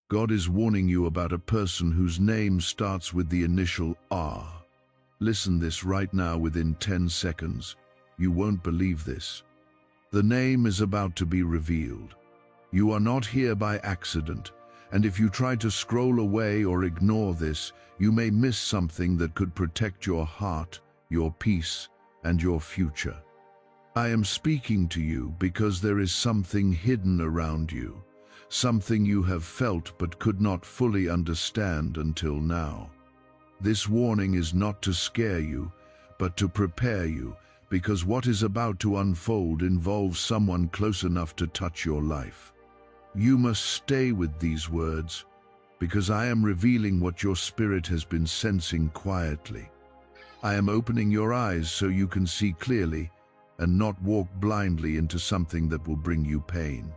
God is warning you about a person whose name starts with the initial R. Listen this right now within 10 seconds. You won't believe this. The name is about to be revealed. You are not here by accident, and if you try to scroll away or ignore this, you may miss something that could protect your heart, your peace, and your future. I am speaking to you because there is something hidden around you, something you have felt but could not fully understand until now. This warning is not to scare you, but to prepare you, because what is about to unfold involves someone close enough to touch your life. You must stay with these words, because I am revealing what your spirit has been sensing quietly. I am opening your eyes so you can see clearly and not walk blindly into something that will bring you pain.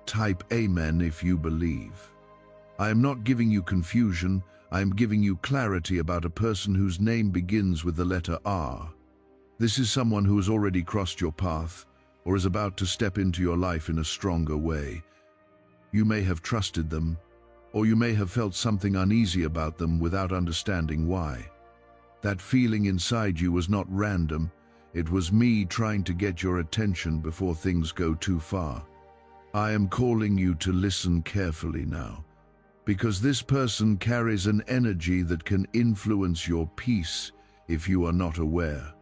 Type Amen if you believe. I am not giving you confusion, I am giving you clarity about a person whose name begins with the letter R. This is someone who has already crossed your path or is about to step into your life in a stronger way. You may have trusted them, or you may have felt something uneasy about them without understanding why. That feeling inside you was not random, it was me trying to get your attention before things go too far. I am calling you to listen carefully now, because this person carries an energy that can influence your peace if you are not aware.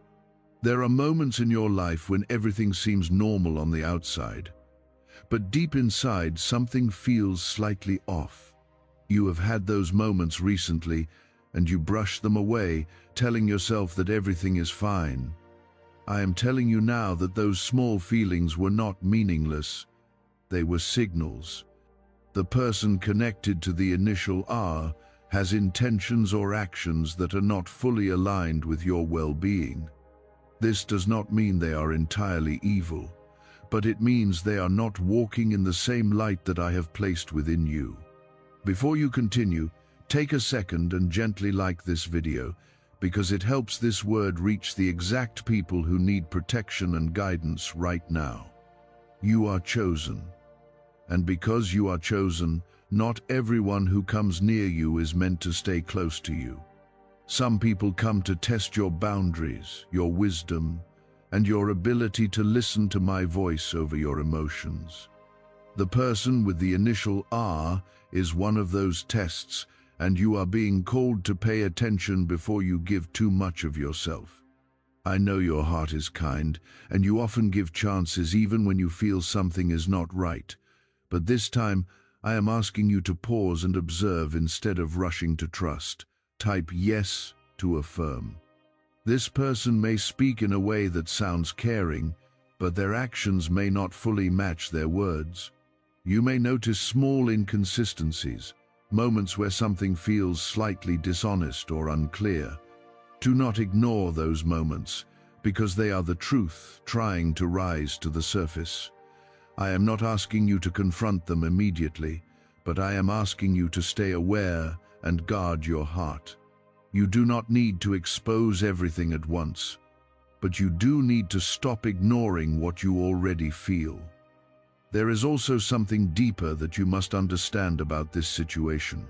There are moments in your life when everything seems normal on the outside, but deep inside something feels slightly off. You have had those moments recently, and you brush them away, telling yourself that everything is fine. I am telling you now that those small feelings were not meaningless. They were signals. The person connected to the initial R has intentions or actions that are not fully aligned with your well-being. This does not mean they are entirely evil, but it means they are not walking in the same light that I have placed within you. Before you continue, take a second and gently like this video, because it helps this word reach the exact people who need protection and guidance right now. You are chosen. And because you are chosen, not everyone who comes near you is meant to stay close to you. Some people come to test your boundaries, your wisdom, and your ability to listen to my voice over your emotions. The person with the initial R is one of those tests, and you are being called to pay attention before you give too much of yourself. I know your heart is kind, and you often give chances even when you feel something is not right. But this time, I am asking you to pause and observe instead of rushing to trust. Type yes to affirm. This person may speak in a way that sounds caring, but their actions may not fully match their words. You may notice small inconsistencies, moments where something feels slightly dishonest or unclear. Do not ignore those moments, because they are the truth trying to rise to the surface. I am not asking you to confront them immediately, but I am asking you to stay aware and guard your heart. You do not need to expose everything at once, but you do need to stop ignoring what you already feel. There is also something deeper that you must understand about this situation.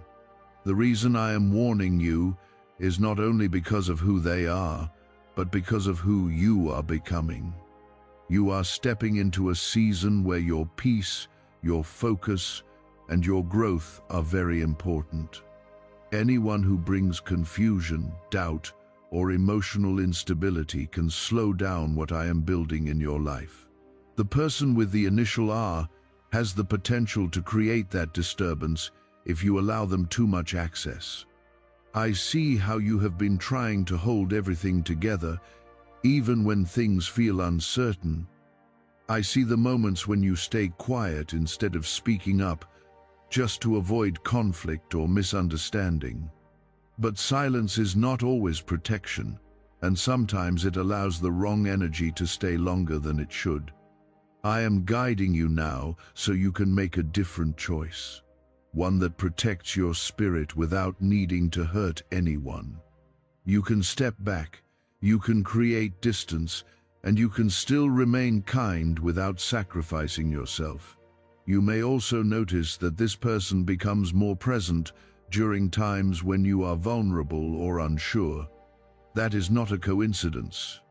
The reason I am warning you is not only because of who they are, but because of who you are becoming. You are stepping into a season where your peace, your focus, and your growth are very important. Anyone who brings confusion, doubt, or emotional instability can slow down what I am building in your life. The person with the initial R has the potential to create that disturbance if you allow them too much access. I see how you have been trying to hold everything together, even when things feel uncertain. I see the moments when you stay quiet instead of speaking up, just to avoid conflict or misunderstanding. But silence is not always protection, and sometimes it allows the wrong energy to stay longer than it should. I am guiding you now so you can make a different choice, one that protects your spirit without needing to hurt anyone. You can step back, you can create distance, and you can still remain kind without sacrificing yourself. You may also notice that this person becomes more present during times when you are vulnerable or unsure. That is not a coincidence,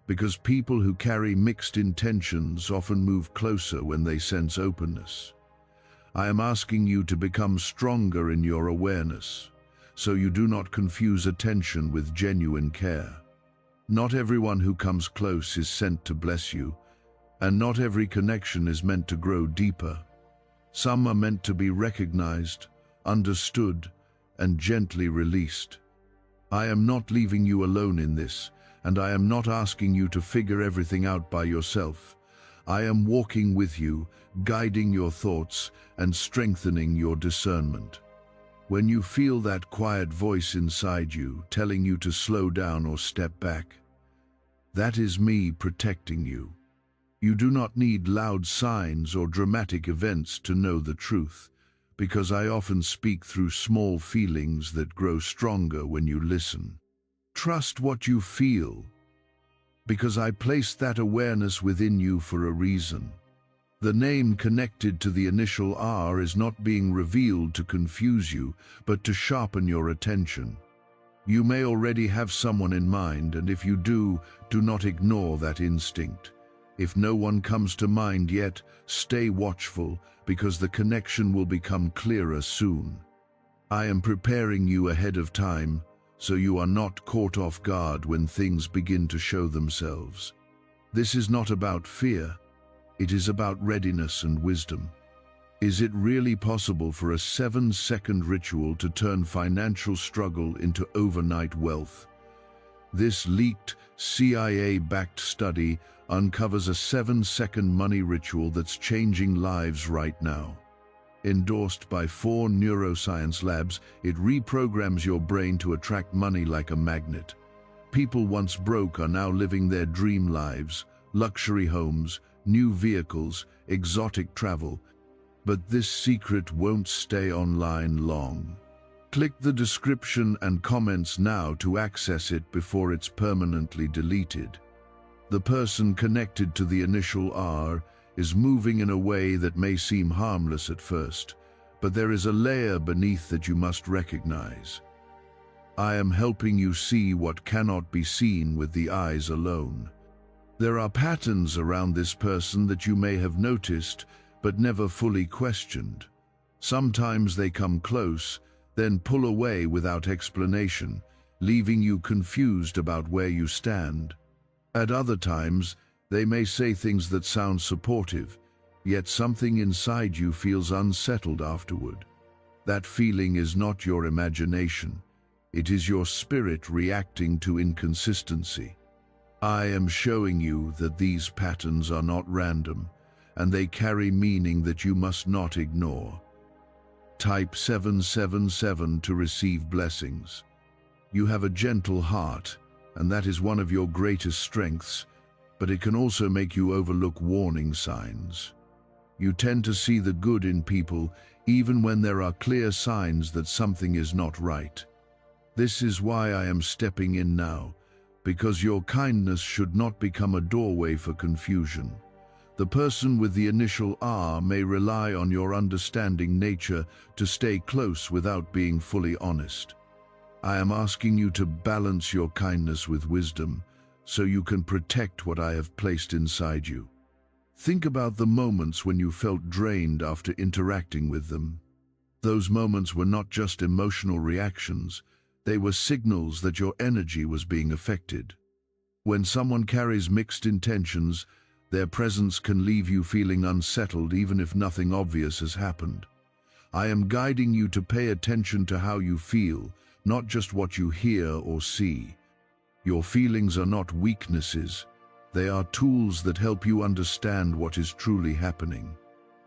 because people who carry mixed intentions often move closer when they sense openness. I am asking you to become stronger in your awareness, so you do not confuse attention with genuine care. Not everyone who comes close is sent to bless you, and not every connection is meant to grow deeper. Some are meant to be recognized, understood, and gently released. I am not leaving you alone in this, and I am not asking you to figure everything out by yourself. I am walking with you, guiding your thoughts, and strengthening your discernment. When you feel that quiet voice inside you telling you to slow down or step back, that is me protecting you. You do not need loud signs or dramatic events to know the truth, because I often speak through small feelings that grow stronger when you listen. Trust what you feel, because I placed that awareness within you for a reason. The name connected to the initial R is not being revealed to confuse you, but to sharpen your attention. You may already have someone in mind, and if you do not ignore that instinct. If no one comes to mind yet, stay watchful, because the connection will become clearer soon. I am preparing you ahead of time, so you are not caught off guard when things begin to show themselves. This is not about fear. It is about readiness and wisdom. Is it really possible for a 7-second ritual to turn financial struggle into overnight wealth? This leaked, CIA-backed study uncovers a 7-second money ritual that's changing lives right now. Endorsed by 4 neuroscience labs, it reprograms your brain to attract money like a magnet. People once broke are now living their dream lives, luxury homes, new vehicles, exotic travel. But this secret won't stay online long. Click the description and comments now to access it before it's permanently deleted. The person connected to the initial R is moving in a way that may seem harmless at first, but there is a layer beneath that you must recognize. I am helping you see what cannot be seen with the eyes alone. There are patterns around this person that you may have noticed, but never fully questioned. Sometimes they come close, then pull away without explanation, leaving you confused about where you stand. At other times, they may say things that sound supportive, yet something inside you feels unsettled afterward. That feeling is not your imagination. It is your spirit reacting to inconsistency. I am showing you that these patterns are not random, and they carry meaning that you must not ignore. Type 777 to receive blessings. You have a gentle heart, and that is one of your greatest strengths, but it can also make you overlook warning signs. You tend to see the good in people even when there are clear signs that something is not right. This is why I am stepping in now, because your kindness should not become a doorway for confusion. The person with the initial R may rely on your understanding nature to stay close without being fully honest. I am asking you to balance your kindness with wisdom, so you can protect what I have placed inside you. Think about the moments when you felt drained after interacting with them. Those moments were not just emotional reactions, they were signals that your energy was being affected. When someone carries mixed intentions, their presence can leave you feeling unsettled even if nothing obvious has happened. I am guiding you to pay attention to how you feel, not just what you hear or see. Your feelings are not weaknesses. They are tools that help you understand what is truly happening.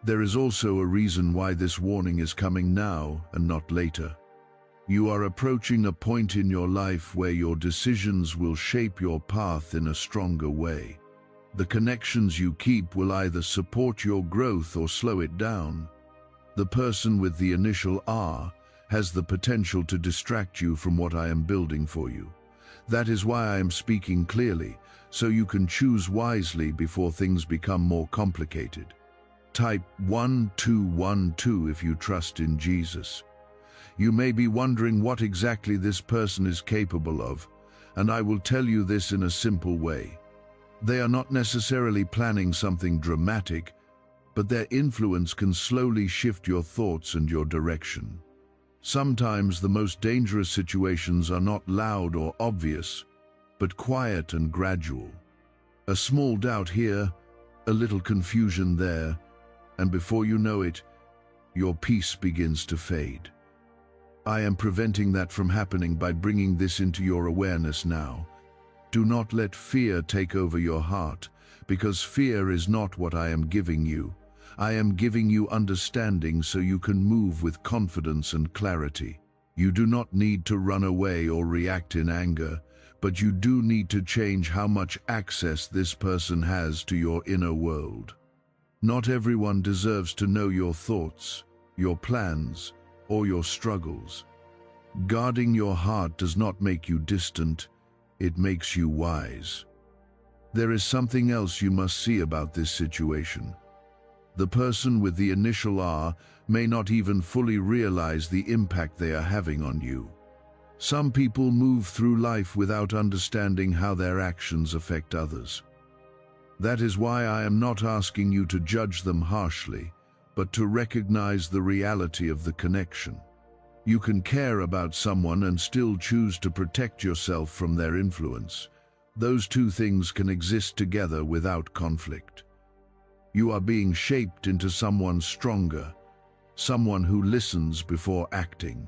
There is also a reason why this warning is coming now and not later. You are approaching a point in your life where your decisions will shape your path in a stronger way. The connections you keep will either support your growth or slow it down. The person with the initial R has the potential to distract you from what I am building for you. That is why I am speaking clearly, so you can choose wisely before things become more complicated. Type 1212 if you trust in Jesus. You may be wondering what exactly this person is capable of, and I will tell you this in a simple way. They are not necessarily planning something dramatic, but their influence can slowly shift your thoughts and your direction. Sometimes the most dangerous situations are not loud or obvious, but quiet and gradual. A small doubt here, a little confusion there, and before you know it, your peace begins to fade. I am preventing that from happening by bringing this into your awareness now. Do not let fear take over your heart, because fear is not what I am giving you. I am giving you understanding so you can move with confidence and clarity. You do not need to run away or react in anger, but you do need to change how much access this person has to your inner world. Not everyone deserves to know your thoughts, your plans, or your struggles. Guarding your heart does not make you distant, it makes you wise. There is something else you must see about this situation. The person with the initial R may not even fully realize the impact they are having on you. Some people move through life without understanding how their actions affect others. That is why I am not asking you to judge them harshly, but to recognize the reality of the connection. You can care about someone and still choose to protect yourself from their influence. Those two things can exist together without conflict. You are being shaped into someone stronger, someone who listens before acting.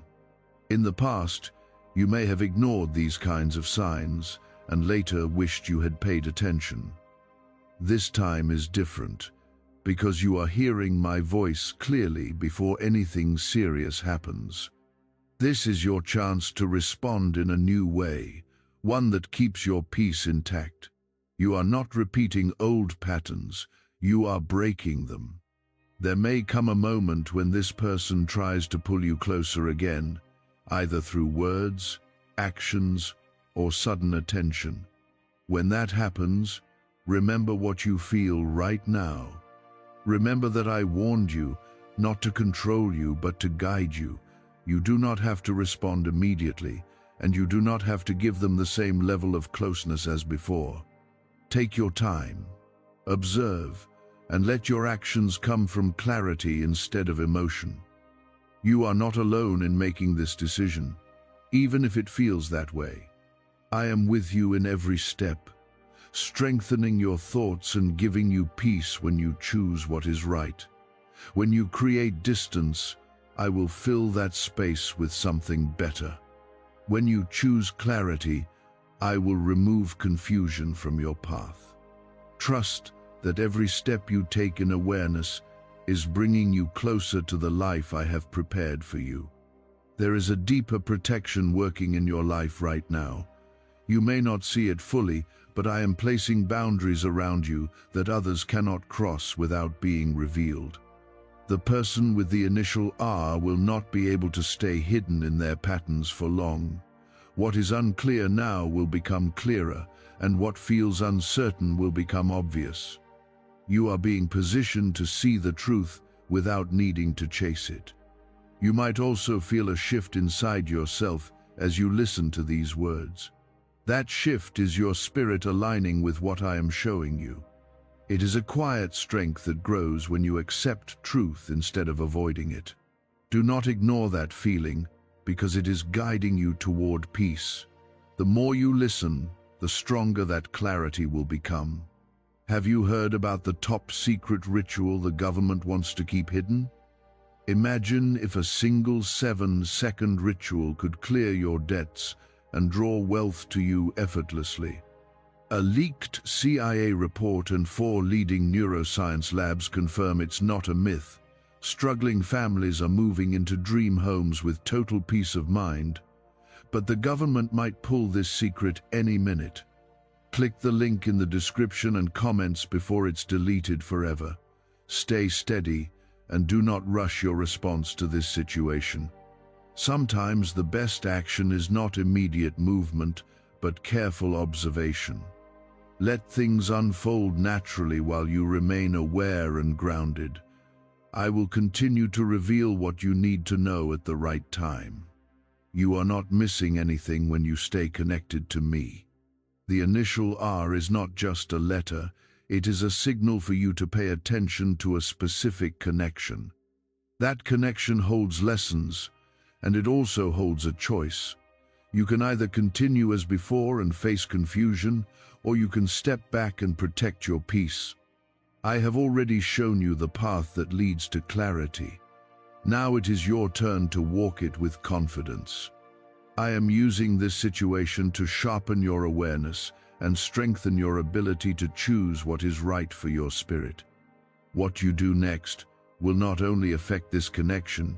In the past, you may have ignored these kinds of signs and later wished you had paid attention. This time is different, because you are hearing my voice clearly before anything serious happens. This is your chance to respond in a new way, one that keeps your peace intact. You are not repeating old patterns, you are breaking them. There may come a moment when this person tries to pull you closer again, either through words, actions, or sudden attention. When that happens, remember what you feel right now. Remember that I warned you, not to control you, but to guide you. You do not have to respond immediately, and you do not have to give them the same level of closeness as before. Take your time, observe, and let your actions come from clarity instead of emotion. You are not alone in making this decision, even if it feels that way. I am with you in every step, strengthening your thoughts and giving you peace when you choose what is right. When you create distance, I will fill that space with something better. When you choose clarity, I will remove confusion from your path. Trust that every step you take in awareness is bringing you closer to the life I have prepared for you. There is a deeper protection working in your life right now. You may not see it fully, but I am placing boundaries around you that others cannot cross without being revealed. The person with the initial R will not be able to stay hidden in their patterns for long. What is unclear now will become clearer, and what feels uncertain will become obvious. You are being positioned to see the truth without needing to chase it. You might also feel a shift inside yourself as you listen to these words. That shift is your spirit aligning with what I am showing you. It is a quiet strength that grows when you accept truth instead of avoiding it. Do not ignore that feeling, because it is guiding you toward peace. The more you listen, the stronger that clarity will become. Have you heard about the top secret ritual the government wants to keep hidden? Imagine if a single 7-second ritual could clear your debts and draw wealth to you effortlessly. A leaked CIA report and 4 leading neuroscience labs confirm it's not a myth. Struggling families are moving into dream homes with total peace of mind. But the government might pull this secret any minute. Click the link in the description and comments before it's deleted forever. Stay steady and do not rush your response to this situation. Sometimes the best action is not immediate movement, but careful observation. Let things unfold naturally while you remain aware and grounded. I will continue to reveal what you need to know at the right time. You are not missing anything when you stay connected to me. The initial R is not just a letter, it is a signal for you to pay attention to a specific connection. That connection holds lessons, and it also holds a choice. You can either continue as before and face confusion, or you can step back and protect your peace. I have already shown you the path that leads to clarity. Now it is your turn to walk it with confidence. I am using this situation to sharpen your awareness and strengthen your ability to choose what is right for your spirit. What you do next will not only affect this connection,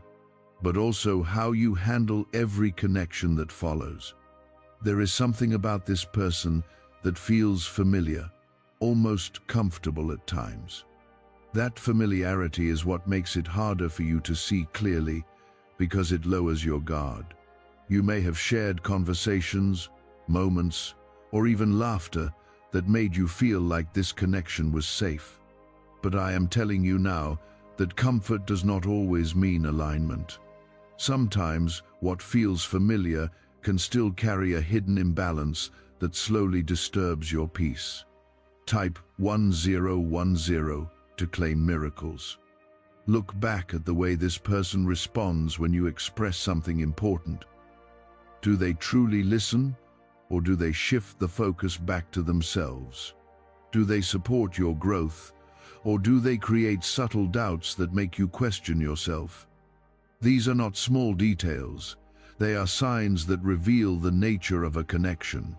but also how you handle every connection that follows. There is something about this person that feels familiar, almost comfortable at times. That familiarity is what makes it harder for you to see clearly, because it lowers your guard. You may have shared conversations, moments, or even laughter that made you feel like this connection was safe. But I am telling you now that comfort does not always mean alignment. Sometimes what feels familiar can still carry a hidden imbalance that slowly disturbs your peace. Type 1010 to claim miracles. Look back at the way this person responds when you express something important. Do they truly listen, or do they shift the focus back to themselves? Do they support your growth, or do they create subtle doubts that make you question yourself? These are not small details. They are signs that reveal the nature of a connection.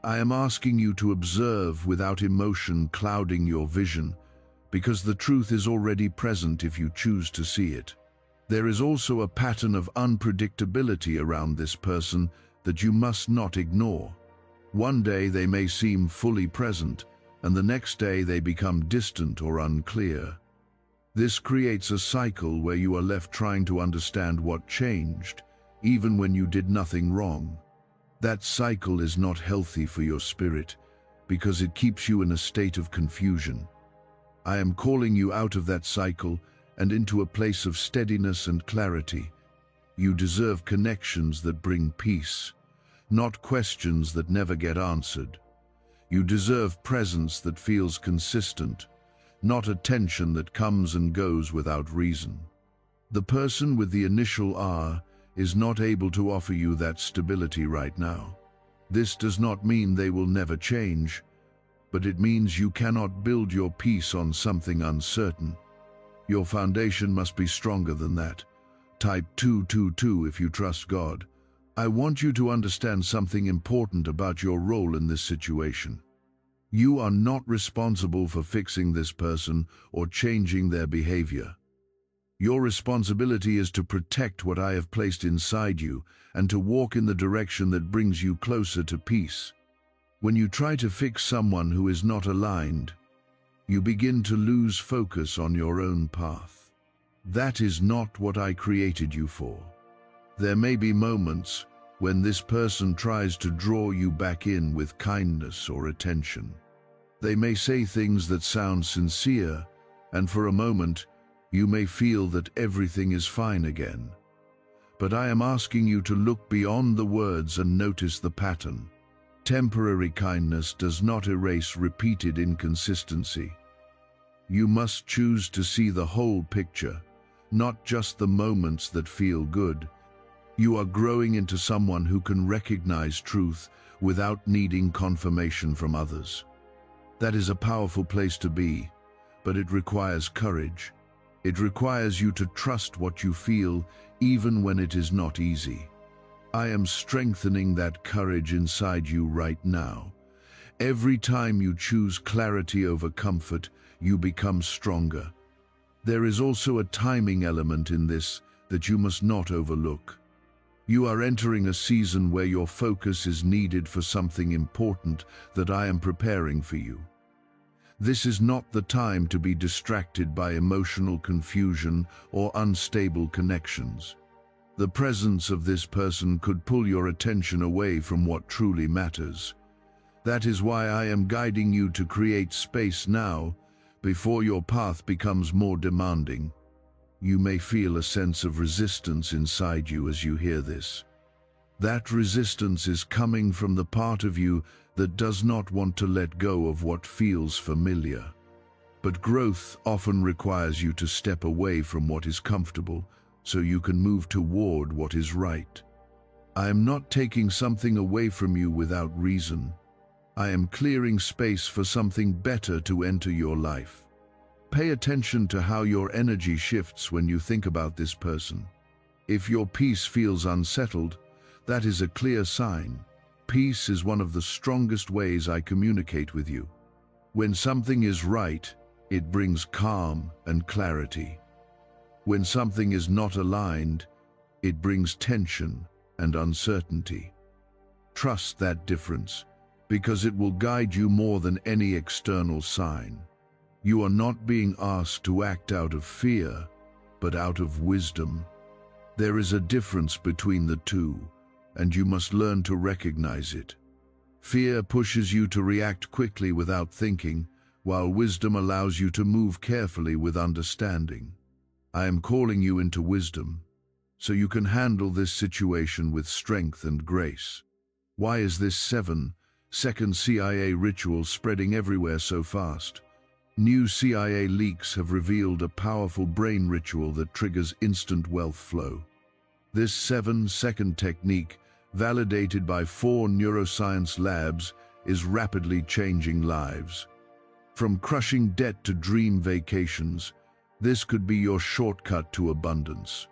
I am asking you to observe without emotion clouding your vision, because the truth is already present if you choose to see it. There is also a pattern of unpredictability around this person that you must not ignore. One day they may seem fully present, and the next day they become distant or unclear. This creates a cycle where you are left trying to understand what changed, even when you did nothing wrong. That cycle is not healthy for your spirit, because it keeps you in a state of confusion. I am calling you out of that cycle and into a place of steadiness and clarity. You deserve connections that bring peace, not questions that never get answered. You deserve presence that feels consistent, not attention that comes and goes without reason. The person with the initial R is not able to offer you that stability right now. This does not mean they will never change, but it means you cannot build your peace on something uncertain. Your foundation must be stronger than that. Type 222 if you trust God. I want you to understand something important about your role in this situation. You are not responsible for fixing this person or changing their behavior. Your responsibility is to protect what I have placed inside you and to walk in the direction that brings you closer to peace. When you try to fix someone who is not aligned, you begin to lose focus on your own path. That is not what I created you for. There may be moments when this person tries to draw you back in with kindness or attention. They may say things that sound sincere, and for a moment, you may feel that everything is fine again. But I am asking you to look beyond the words and notice the pattern. Temporary kindness does not erase repeated inconsistency. You must choose to see the whole picture, not just the moments that feel good. You are growing into someone who can recognize truth without needing confirmation from others. That is a powerful place to be, but it requires courage. It requires you to trust what you feel, even when it is not easy. I am strengthening that courage inside you right now. Every time you choose clarity over comfort, you become stronger. There is also a timing element in this that you must not overlook. You are entering a season where your focus is needed for something important that I am preparing for you. This is not the time to be distracted by emotional confusion or unstable connections. The presence of this person could pull your attention away from what truly matters. That is why I am guiding you to create space now, before your path becomes more demanding. You may feel a sense of resistance inside you as you hear this. That resistance is coming from the part of you that does not want to let go of what feels familiar. But growth often requires you to step away from what is comfortable so you can move toward what is right. I am not taking something away from you without reason. I am clearing space for something better to enter your life. Pay attention to how your energy shifts when you think about this person. If your peace feels unsettled, that is a clear sign. Peace is one of the strongest ways I communicate with you. When something is right, it brings calm and clarity. When something is not aligned, it brings tension and uncertainty. Trust that difference, because it will guide you more than any external sign. You are not being asked to act out of fear, but out of wisdom. There is a difference between the two, and you must learn to recognize it. Fear pushes you to react quickly without thinking, while wisdom allows you to move carefully with understanding. I am calling you into wisdom, so you can handle this situation with strength and grace. Why is this 7-second CIA ritual spreading everywhere so fast? New CIA leaks have revealed a powerful brain ritual that triggers instant wealth flow. This 7-second technique, validated by 4 neuroscience labs, is rapidly changing lives. From crushing debt to dream vacations, this could be your shortcut to abundance.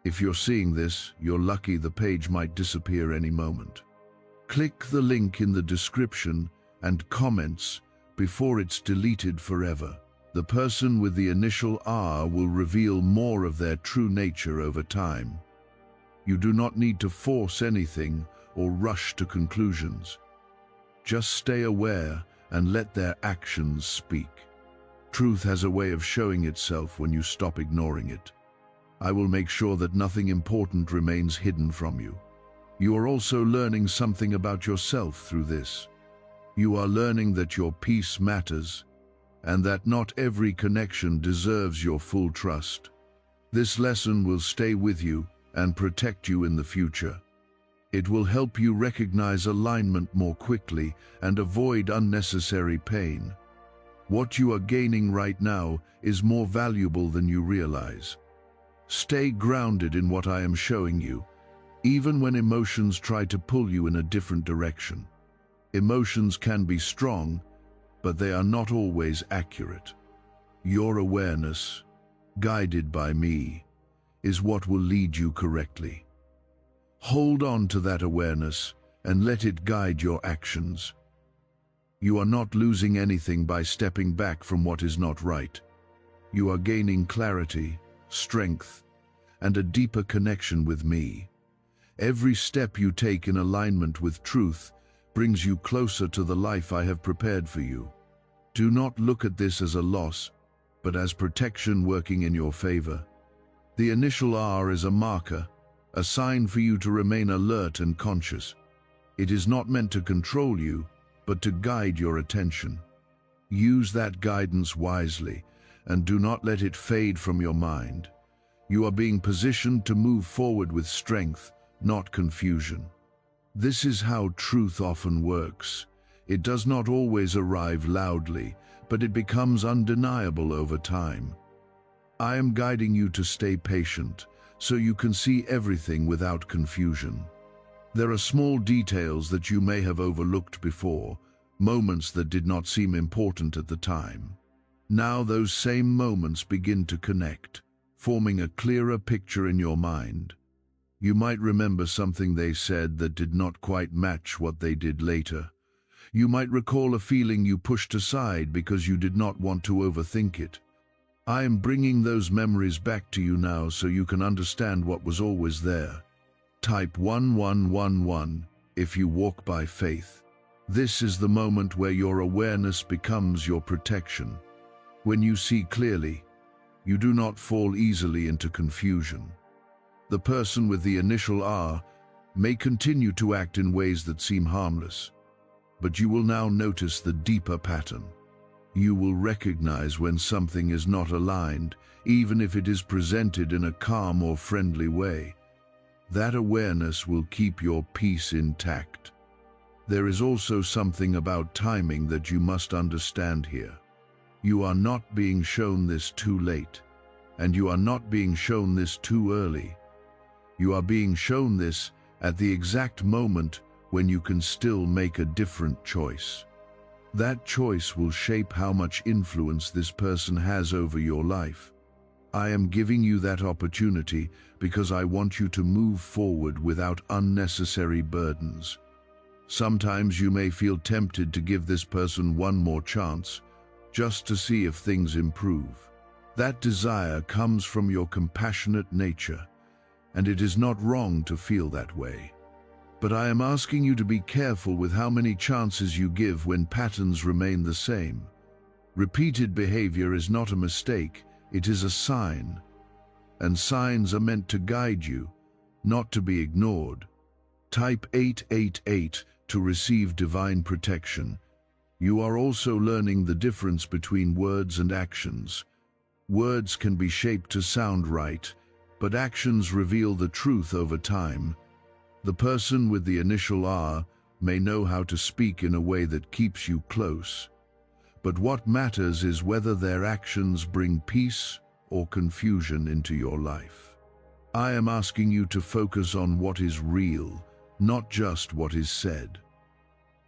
If you're seeing this, you're lucky. The page might disappear any moment. Click the link in the description and comments before it's deleted forever. The person with the initial R will reveal more of their true nature over time. You do not need to force anything or rush to conclusions. Just stay aware and let their actions speak. Truth has a way of showing itself when you stop ignoring it. I will make sure that nothing important remains hidden from you. You are also learning something about yourself through this. You are learning that your peace matters, and that not every connection deserves your full trust. This lesson will stay with you and protect you in the future. It will help you recognize alignment more quickly and avoid unnecessary pain. What you are gaining right now is more valuable than you realize. Stay grounded in what I am showing you, even when emotions try to pull you in a different direction. Emotions can be strong, but they are not always accurate. Your awareness, guided by me, is what will lead you correctly. Hold on to that awareness and let it guide your actions. You are not losing anything by stepping back from what is not right. You are gaining clarity, strength, and a deeper connection with me. Every step you take in alignment with truth brings you closer to the life I have prepared for you. Do not look at this as a loss, but as protection working in your favor. The initial R is a marker, a sign for you to remain alert and conscious. It is not meant to control you, but to guide your attention. Use that guidance wisely, and do not let it fade from your mind. You are being positioned to move forward with strength, not confusion. This is how truth often works. It does not always arrive loudly, but it becomes undeniable over time. I am guiding you to stay patient, so you can see everything without confusion. There are small details that you may have overlooked before, moments that did not seem important at the time. Now those same moments begin to connect, forming a clearer picture in your mind. You might remember something they said that did not quite match what they did later. You might recall a feeling you pushed aside because you did not want to overthink it. I am bringing those memories back to you now so you can understand what was always there. Type 1111 if you walk by faith. This is the moment where your awareness becomes your protection. When you see clearly, you do not fall easily into confusion. The person with the initial R may continue to act in ways that seem harmless, but you will now notice the deeper pattern. You will recognize when something is not aligned, even if it is presented in a calm or friendly way. That awareness will keep your peace intact. There is also something about timing that you must understand here. You are not being shown this too late, and you are not being shown this too early. You are being shown this at the exact moment when you can still make a different choice. That choice will shape how much influence this person has over your life. I am giving you that opportunity because I want you to move forward without unnecessary burdens. Sometimes you may feel tempted to give this person one more chance, just to see if things improve. That desire comes from your compassionate nature, and it is not wrong to feel that way. But I am asking you to be careful with how many chances you give when patterns remain the same. Repeated behavior is not a mistake, it is a sign. And signs are meant to guide you, not to be ignored. Type 888 to receive divine protection. You are also learning the difference between words and actions. Words can be shaped to sound right, but actions reveal the truth over time. The person with the initial R may know how to speak in a way that keeps you close. But what matters is whether their actions bring peace or confusion into your life. I am asking you to focus on what is real, not just what is said.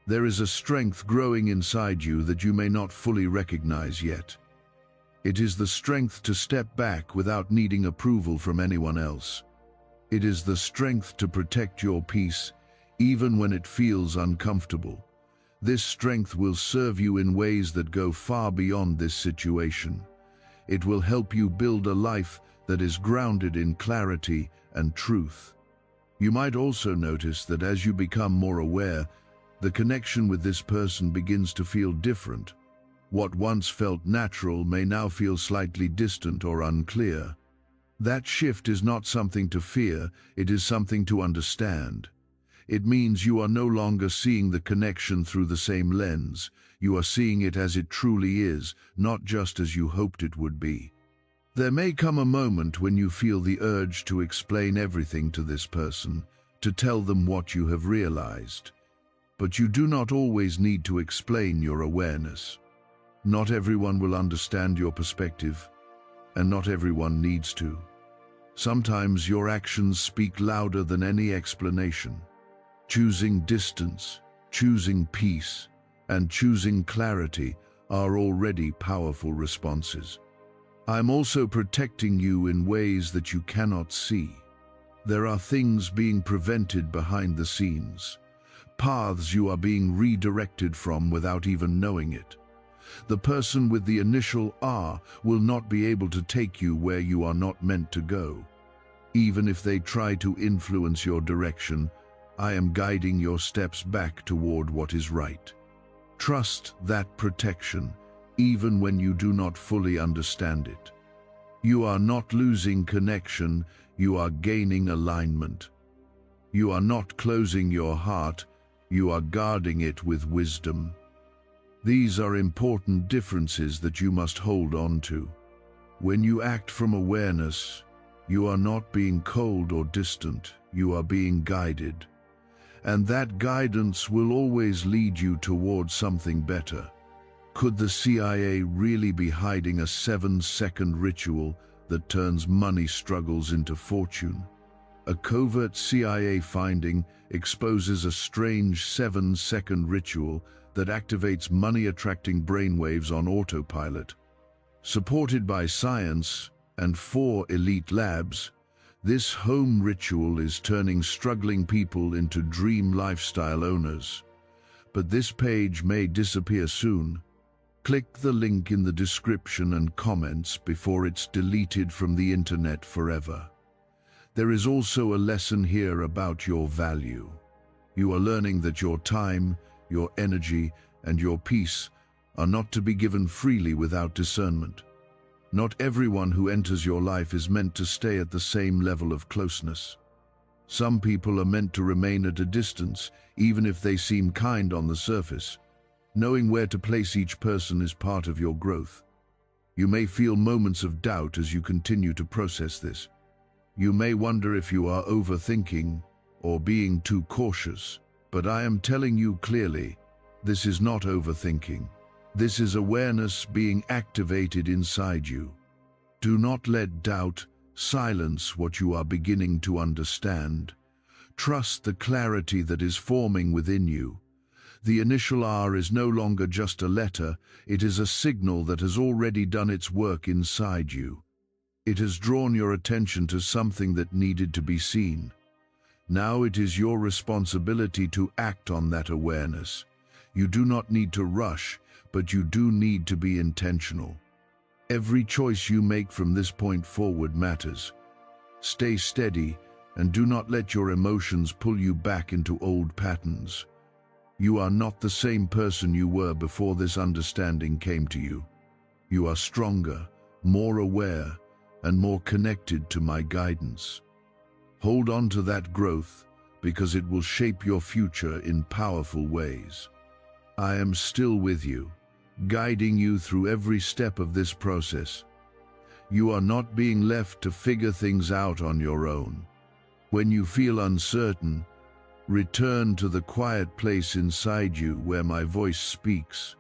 There is a strength growing inside you that you may not fully recognize yet. It is the strength to step back without needing approval from anyone else. It is the strength to protect your peace, even when it feels uncomfortable. This strength will serve you in ways that go far beyond this situation. It will help you build a life that is grounded in clarity and truth. You might also notice that as you become more aware, the connection with this person begins to feel different. What once felt natural may now feel slightly distant or unclear. That shift is not something to fear, it is something to understand. It means you are no longer seeing the connection through the same lens. You are seeing it as it truly is, not just as you hoped it would be. There may come a moment when you feel the urge to explain everything to this person, to tell them what you have realized. But you do not always need to explain your awareness. Not everyone will understand your perspective, and not everyone needs to. Sometimes your actions speak louder than any explanation. Choosing distance, choosing peace, and choosing clarity are already powerful responses. I'm also protecting you in ways that you cannot see. There are things being prevented behind the scenes, paths you are being redirected from without even knowing it. The person with the initial R will not be able to take you where you are not meant to go. Even if they try to influence your direction, I am guiding your steps back toward what is right. Trust that protection, even when you do not fully understand it. You are not losing connection, you are gaining alignment. You are not closing your heart, you are guarding it with wisdom. These are important differences that you must hold on to. When you act from awareness, you are not being cold or distant, you are being guided. And that guidance will always lead you towards something better. Could the CIA really be hiding a 7-second ritual that turns money struggles into fortune? A covert CIA finding exposes a strange 7-second ritual that activates money-attracting brainwaves on autopilot. Supported by science and 4 elite labs, this home ritual is turning struggling people into dream lifestyle owners. But this page may disappear soon. Click the link in the description and comments before it's deleted from the internet forever. There is also a lesson here about your value. You are learning that your time, your energy, and your peace are not to be given freely without discernment. Not everyone who enters your life is meant to stay at the same level of closeness. Some people are meant to remain at a distance, even if they seem kind on the surface. Knowing where to place each person is part of your growth. You may feel moments of doubt as you continue to process this. You may wonder if you are overthinking or being too cautious, but I am telling you clearly, this is not overthinking. This is awareness being activated inside you. Do not let doubt silence what you are beginning to understand. Trust the clarity that is forming within you. The initial R is no longer just a letter, it is a signal that has already done its work inside you. It has drawn your attention to something that needed to be seen. Now it is your responsibility to act on that awareness. You do not need to rush, but you do need to be intentional. Every choice you make from this point forward matters. Stay steady and do not let your emotions pull you back into old patterns. You are not the same person you were before this understanding came to you. You are stronger, more aware, and more connected to my guidance. Hold on to that growth because it will shape your future in powerful ways. I am still with you, guiding you through every step of this process. You are not being left to figure things out on your own. When you feel uncertain, return to the quiet place inside you where my voice speaks.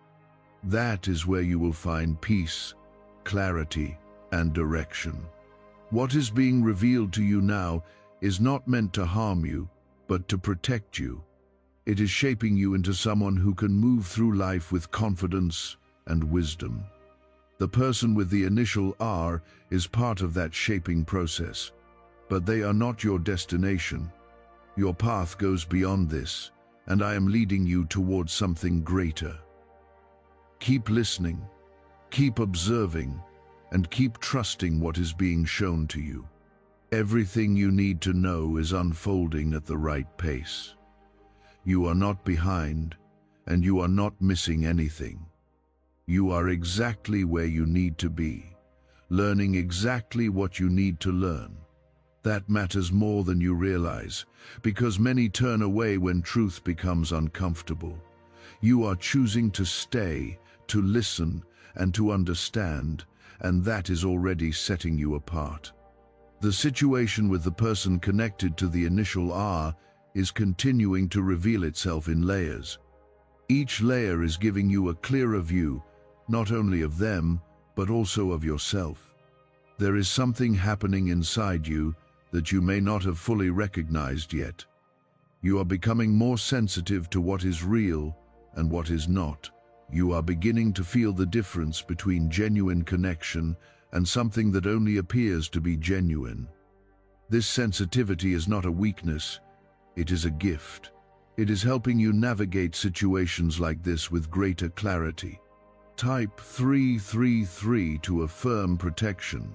That is where you will find peace, clarity, and direction. What is being revealed to you now is not meant to harm you, but to protect you. It is shaping you into someone who can move through life with confidence and wisdom. The person with the initial R is part of that shaping process, but they are not your destination. Your path goes beyond this, and I am leading you towards something greater. Keep listening, keep observing, and keep trusting what is being shown to you. Everything you need to know is unfolding at the right pace. You are not behind, and you are not missing anything. You are exactly where you need to be, learning exactly what you need to learn. That matters more than you realize, because many turn away when truth becomes uncomfortable. You are choosing to stay, to listen, and to understand, and that is already setting you apart. The situation with the person connected to the initial R is continuing to reveal itself in layers. Each layer is giving you a clearer view, not only of them, but also of yourself. There is something happening inside you that you may not have fully recognized yet. You are becoming more sensitive to what is real and what is not. You are beginning to feel the difference between genuine connection and something that only appears to be genuine. This sensitivity is not a weakness, it is a gift. It is helping you navigate situations like this with greater clarity. Type 333 to affirm protection.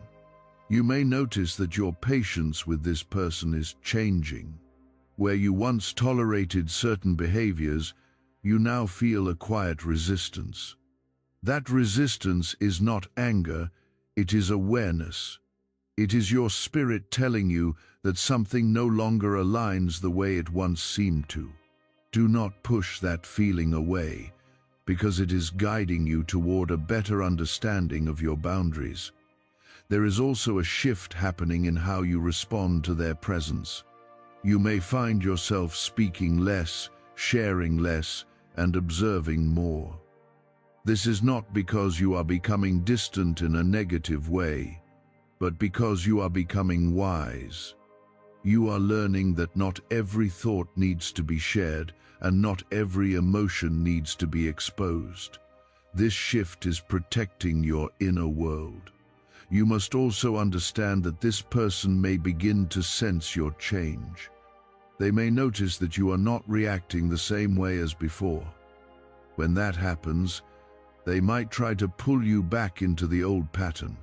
You may notice that your patience with this person is changing. Where you once tolerated certain behaviors, you now feel a quiet resistance. That resistance is not anger, it is awareness. It is your spirit telling you that something no longer aligns the way it once seemed to. Do not push that feeling away, because it is guiding you toward a better understanding of your boundaries. There is also a shift happening in how you respond to their presence. You may find yourself speaking less, sharing less, and observing more. This is not because you are becoming distant in a negative way, but because you are becoming wise. You are learning that not every thought needs to be shared, and not every emotion needs to be exposed. This shift is protecting your inner world. You must also understand that this person may begin to sense your change. They may notice that you are not reacting the same way as before. When that happens, they might try to pull you back into the old pattern.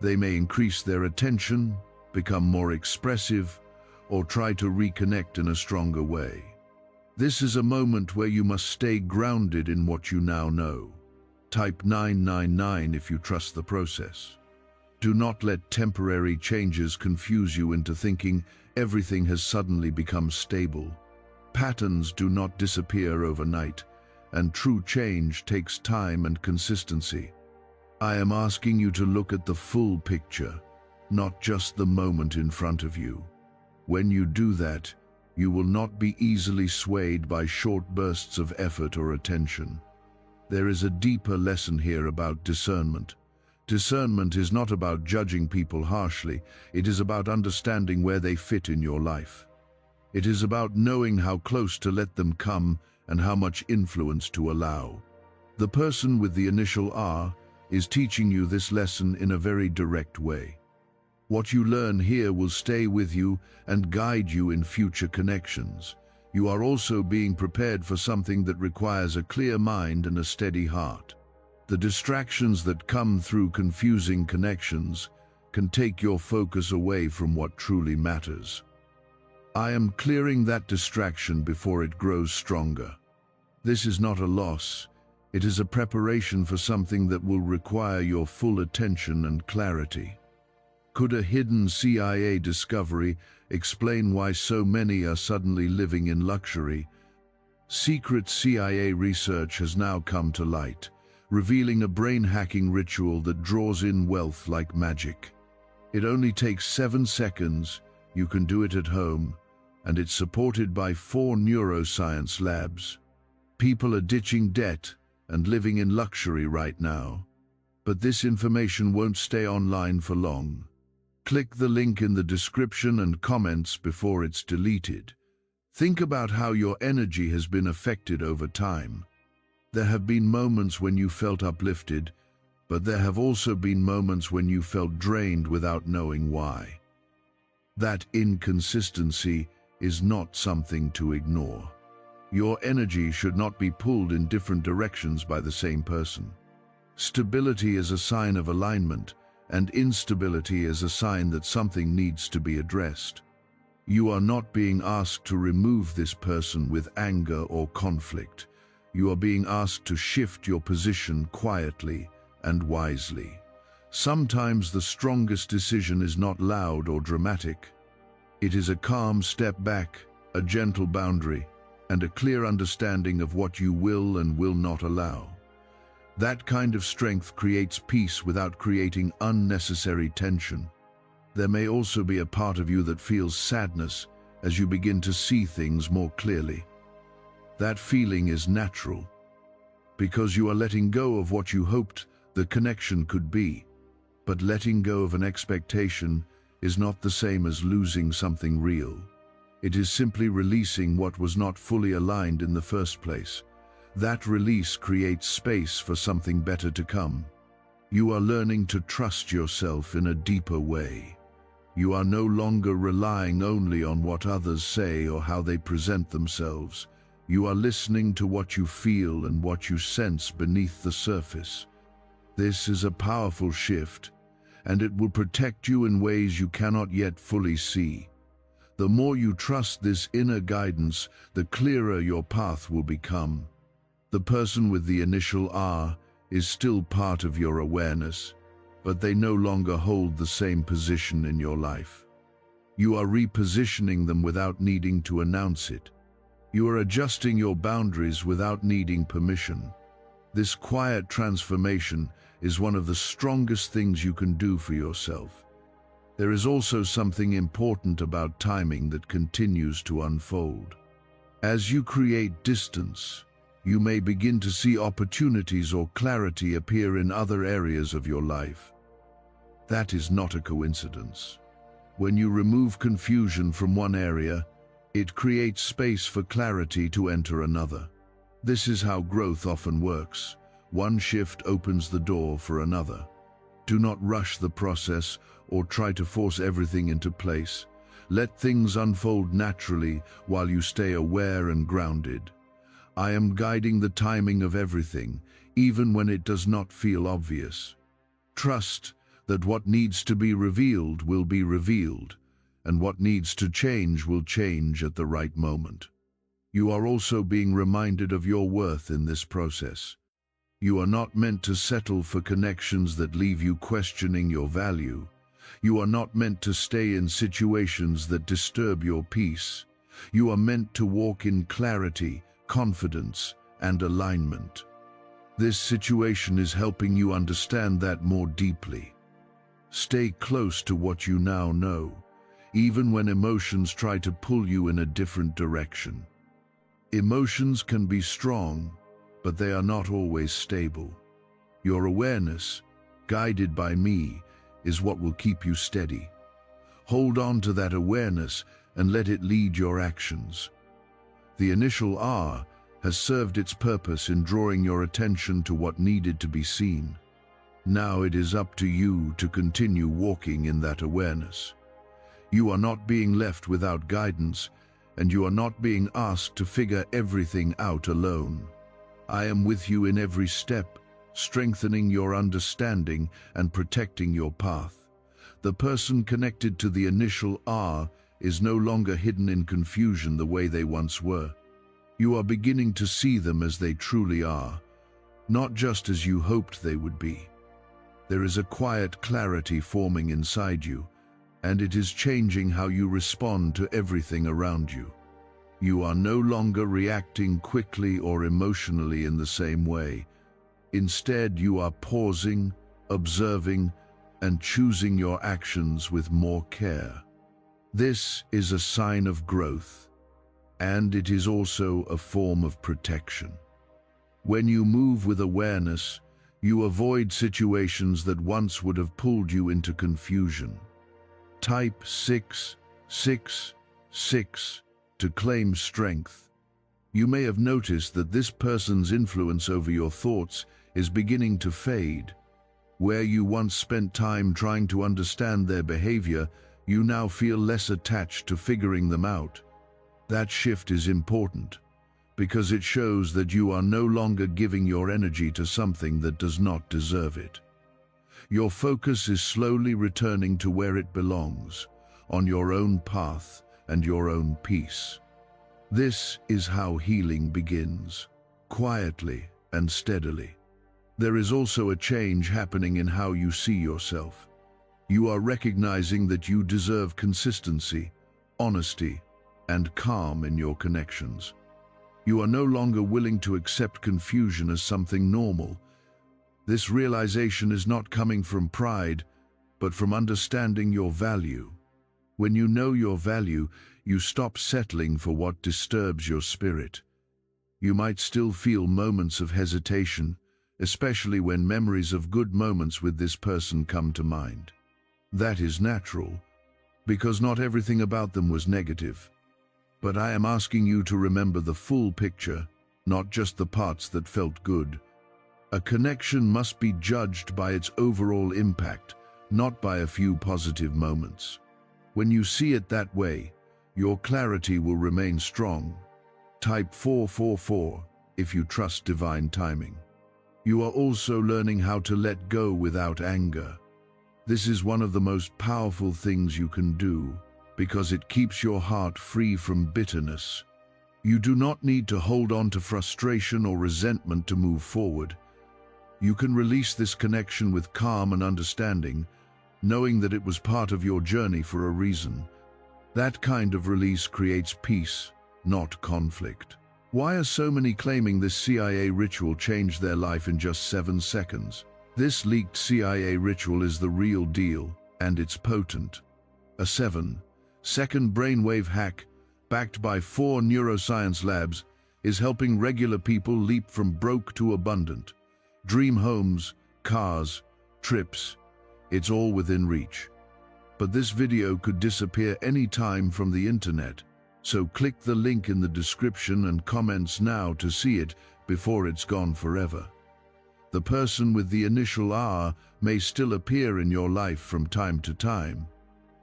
They may increase their attention, become more expressive, or try to reconnect in a stronger way. This is a moment where you must stay grounded in what you now know. Type 999 if you trust the process. Do not let temporary changes confuse you into thinking everything has suddenly become stable. Patterns do not disappear overnight, and true change takes time and consistency. I am asking you to look at the full picture, not just the moment in front of you. When you do that, you will not be easily swayed by short bursts of effort or attention. There is a deeper lesson here about discernment. Discernment is not about judging people harshly, it is about understanding where they fit in your life. It is about knowing how close to let them come and how much influence to allow. The person with the initial R is teaching you this lesson in a very direct way. What you learn here will stay with you and guide you in future connections. You are also being prepared for something that requires a clear mind and a steady heart. The distractions that come through confusing connections can take your focus away from what truly matters. I am clearing that distraction before it grows stronger. This is not a loss. It is a preparation for something that will require your full attention and clarity. Could a hidden CIA discovery explain why so many are suddenly living in luxury? Secret CIA research has now come to light, revealing a brain-hacking ritual that draws in wealth like magic. It only takes 7 seconds, you can do it at home, and it's supported by 4 neuroscience labs. People are ditching debt and living in luxury right now. But this information won't stay online for long. Click the link in the description and comments before it's deleted. Think about how your energy has been affected over time. There have been moments when you felt uplifted, but there have also been moments when you felt drained without knowing why. That inconsistency is not something to ignore. Your energy should not be pulled in different directions by the same person. Stability is a sign of alignment, and instability is a sign that something needs to be addressed. You are not being asked to remove this person with anger or conflict. You are being asked to shift your position quietly and wisely. Sometimes the strongest decision is not loud or dramatic. It is a calm step back, a gentle boundary, and a clear understanding of what you will and will not allow. That kind of strength creates peace without creating unnecessary tension. There may also be a part of you that feels sadness as you begin to see things more clearly. That feeling is natural, because you are letting go of what you hoped the connection could be. But letting go of an expectation is not the same as losing something real. It is simply releasing what was not fully aligned in the first place. That release creates space for something better to come. You are learning to trust yourself in a deeper way. You are no longer relying only on what others say or how they present themselves. You are listening to what you feel and what you sense beneath the surface. This is a powerful shift, and it will protect you in ways you cannot yet fully see. The more you trust this inner guidance, the clearer your path will become. The person with the initial R is still part of your awareness, but they no longer hold the same position in your life. You are repositioning them without needing to announce it. You are adjusting your boundaries without needing permission. This quiet transformation is one of the strongest things you can do for yourself. There is also something important about timing that continues to unfold. As you create distance, you may begin to see opportunities or clarity appear in other areas of your life. That is not a coincidence. When you remove confusion from one area, it creates space for clarity to enter another. This is how growth often works. One shift opens the door for another. Do not rush the process or try to force everything into place. Let things unfold naturally while you stay aware and grounded. I am guiding the timing of everything, even when it does not feel obvious. Trust that what needs to be revealed will be revealed, and what needs to change will change at the right moment. You are also being reminded of your worth in this process. You are not meant to settle for connections that leave you questioning your value. You are not meant to stay in situations that disturb your peace. You are meant to walk in clarity, confidence, and alignment. This situation is helping you understand that more deeply. Stay close to what you now know, even when emotions try to pull you in a different direction. Emotions can be strong, but they are not always stable. Your awareness, guided by me, is what will keep you steady. Hold on to that awareness and let it lead your actions. The initial R has served its purpose in drawing your attention to what needed to be seen. Now it is up to you to continue walking in that awareness. You are not being left without guidance, and you are not being asked to figure everything out alone. I am with you in every step, strengthening your understanding and protecting your path. The person connected to the initial R is no longer hidden in confusion the way they once were. You are beginning to see them as they truly are, not just as you hoped they would be. There is a quiet clarity forming inside you, and it is changing how you respond to everything around you. You are no longer reacting quickly or emotionally in the same way. Instead, you are pausing, observing, and choosing your actions with more care. This is a sign of growth, and it is also a form of protection. When you move with awareness, you avoid situations that once would have pulled you into confusion. Type 666 to claim strength. You may have noticed that this person's influence over your thoughts is beginning to fade. Where you once spent time trying to understand their behavior, you now feel less attached to figuring them out. That shift is important, because it shows that you are no longer giving your energy to something that does not deserve it. Your focus is slowly returning to where it belongs, on your own path and your own peace. This is how healing begins, quietly and steadily. There is also a change happening in how you see yourself. You are recognizing that you deserve consistency, honesty, and calm in your connections. You are no longer willing to accept confusion as something normal. This realization is not coming from pride, but from understanding your value. When you know your value, you stop settling for what disturbs your spirit. You might still feel moments of hesitation, especially when memories of good moments with this person come to mind. That is natural, because not everything about them was negative. But I am asking you to remember the full picture, not just the parts that felt good. A connection must be judged by its overall impact, not by a few positive moments. When you see it that way, your clarity will remain strong. Type 444 if you trust divine timing. You are also learning how to let go without anger. This is one of the most powerful things you can do, because it keeps your heart free from bitterness. You do not need to hold on to frustration or resentment to move forward. You can release this connection with calm and understanding, knowing that it was part of your journey for a reason. That kind of release creates peace, not conflict. Why are so many claiming this CIA ritual changed their life in just 7 seconds? This leaked CIA ritual is the real deal, and it's potent. A 7-second brainwave hack, backed by 4 neuroscience labs, is helping regular people leap from broke to abundant. Dream homes, cars, trips, it's all within reach. But this video could disappear any time from the internet, so click the link in the description and comments now to see it before it's gone forever. The person with the initial R may still appear in your life from time to time.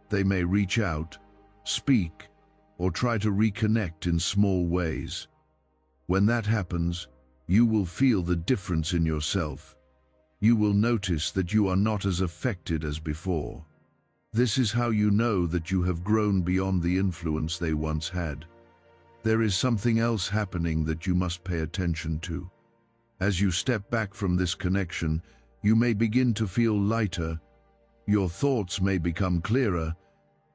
They may reach out, speak, or try to reconnect in small ways. When that happens, you will feel the difference in yourself. You will notice that you are not as affected as before. This is how you know that you have grown beyond the influence they once had. There is something else happening that you must pay attention to. As you step back from this connection, you may begin to feel lighter, your thoughts may become clearer,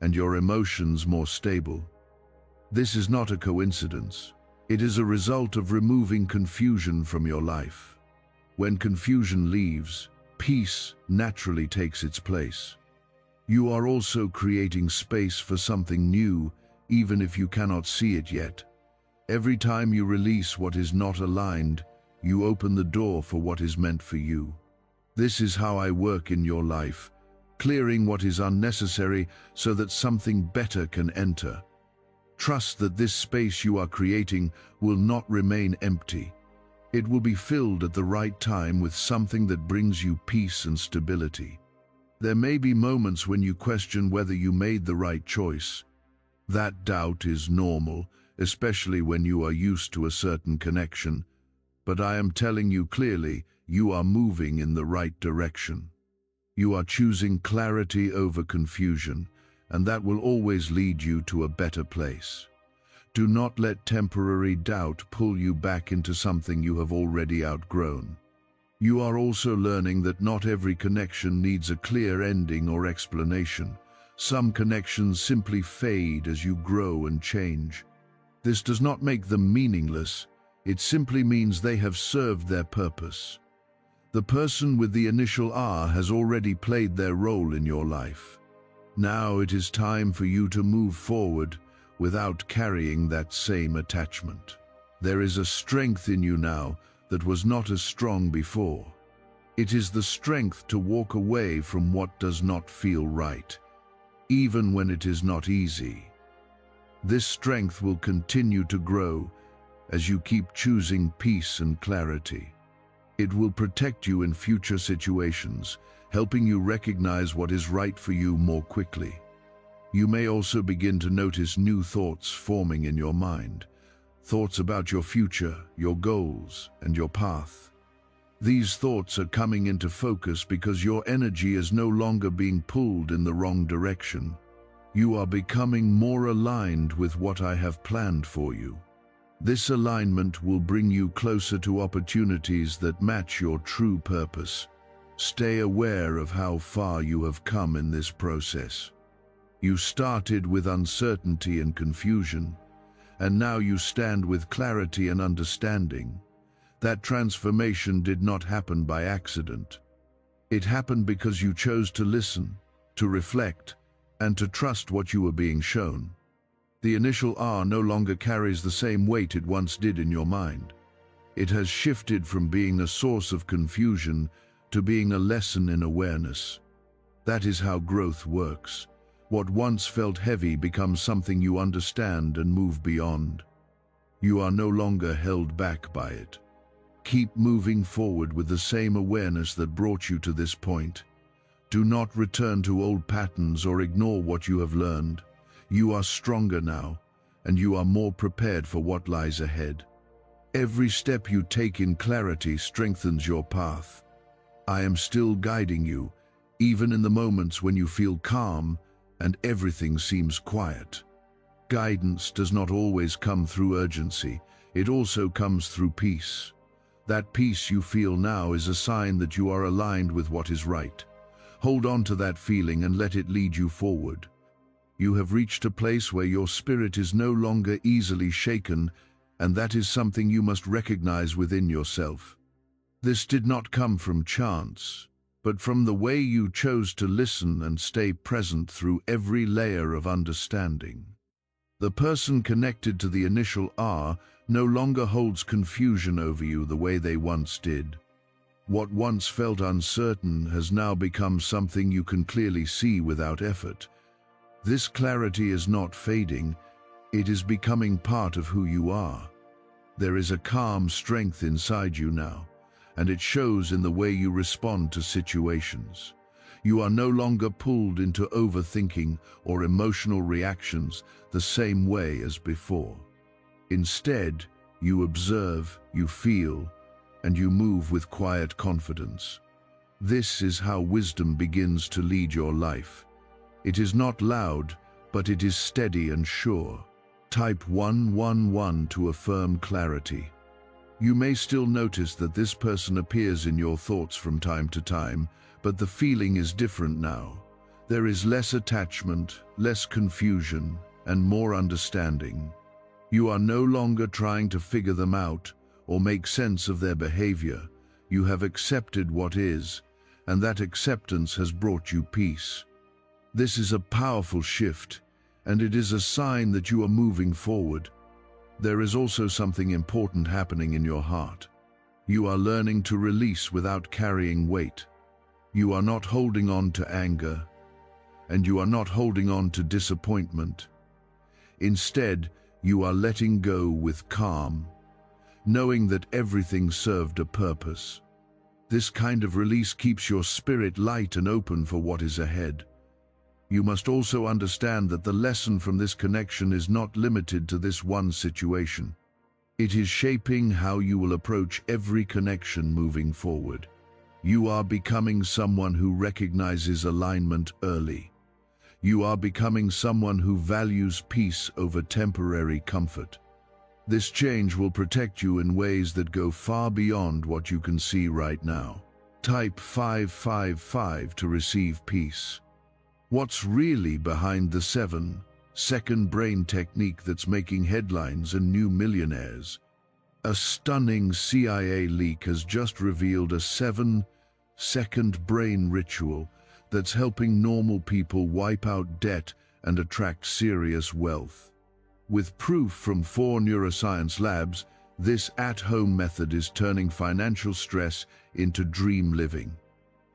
and your emotions more stable. This is not a coincidence. It is a result of removing confusion from your life. When confusion leaves, peace naturally takes its place. You are also creating space for something new, even if you cannot see it yet. Every time you release what is not aligned, you open the door for what is meant for you. This is how I work in your life, clearing what is unnecessary so that something better can enter. Trust that this space you are creating will not remain empty. It will be filled at the right time with something that brings you peace and stability. There may be moments when you question whether you made the right choice. That doubt is normal, especially when you are used to a certain connection. But I am telling you clearly, you are moving in the right direction. You are choosing clarity over confusion, and that will always lead you to a better place. Do not let temporary doubt pull you back into something you have already outgrown. You are also learning that not every connection needs a clear ending or explanation. Some connections simply fade as you grow and change. This does not make them meaningless. It simply means they have served their purpose. The person with the initial R has already played their role in your life. Now it is time for you to move forward without carrying that same attachment. There is a strength in you now that was not as strong before. It is the strength to walk away from what does not feel right, even when it is not easy. This strength will continue to grow as you keep choosing peace and clarity. It will protect you in future situations, helping you recognize what is right for you more quickly. You may also begin to notice new thoughts forming in your mind, thoughts about your future, your goals, and your path. These thoughts are coming into focus because your energy is no longer being pulled in the wrong direction. You are becoming more aligned with what I have planned for you. This alignment will bring you closer to opportunities that match your true purpose. Stay aware of how far you have come in this process. You started with uncertainty and confusion, and now you stand with clarity and understanding. That transformation did not happen by accident. It happened because you chose to listen, to reflect, and to trust what you were being shown. The initial R no longer carries the same weight it once did in your mind. It has shifted from being a source of confusion to being a lesson in awareness. That is how growth works. What once felt heavy becomes something you understand and move beyond. You are no longer held back by it. Keep moving forward with the same awareness that brought you to this point. Do not return to old patterns or ignore what you have learned. You are stronger now, and you are more prepared for what lies ahead. Every step you take in clarity strengthens your path. I am still guiding you, even in the moments when you feel calm and everything seems quiet. Guidance does not always come through urgency. It also comes through peace. That peace you feel now is a sign that you are aligned with what is right. Hold on to that feeling and let it lead you forward. You have reached a place where your spirit is no longer easily shaken, and that is something you must recognize within yourself. This did not come from chance, but from the way you chose to listen and stay present through every layer of understanding. The person connected to the initial R no longer holds confusion over you the way they once did. What once felt uncertain has now become something you can clearly see without effort. This clarity is not fading, it is becoming part of who you are. There is a calm strength inside you now, and it shows in the way you respond to situations. You are no longer pulled into overthinking or emotional reactions the same way as before. Instead, you observe, you feel, and you move with quiet confidence. This is how wisdom begins to lead your life. It is not loud, but it is steady and sure. Type 111 to affirm clarity. You may still notice that this person appears in your thoughts from time to time, but the feeling is different now. There is less attachment, less confusion, and more understanding. You are no longer trying to figure them out or make sense of their behavior. You have accepted what is, and that acceptance has brought you peace. This is a powerful shift, and it is a sign that you are moving forward. There is also something important happening in your heart. You are learning to release without carrying weight. You are not holding on to anger, and you are not holding on to disappointment. Instead, you are letting go with calm, knowing that everything served a purpose. This kind of release keeps your spirit light and open for what is ahead. You must also understand that the lesson from this connection is not limited to this one situation. It is shaping how you will approach every connection moving forward. You are becoming someone who recognizes alignment early. You are becoming someone who values peace over temporary comfort. This change will protect you in ways that go far beyond what you can see right now. Type 555 to receive peace. What's really behind the 7-second brain technique that's making headlines and new millionaires? A stunning CIA leak has just revealed a 7-second brain ritual that's helping normal people wipe out debt and attract serious wealth. With proof from 4 neuroscience labs, this at-home method is turning financial stress into dream living.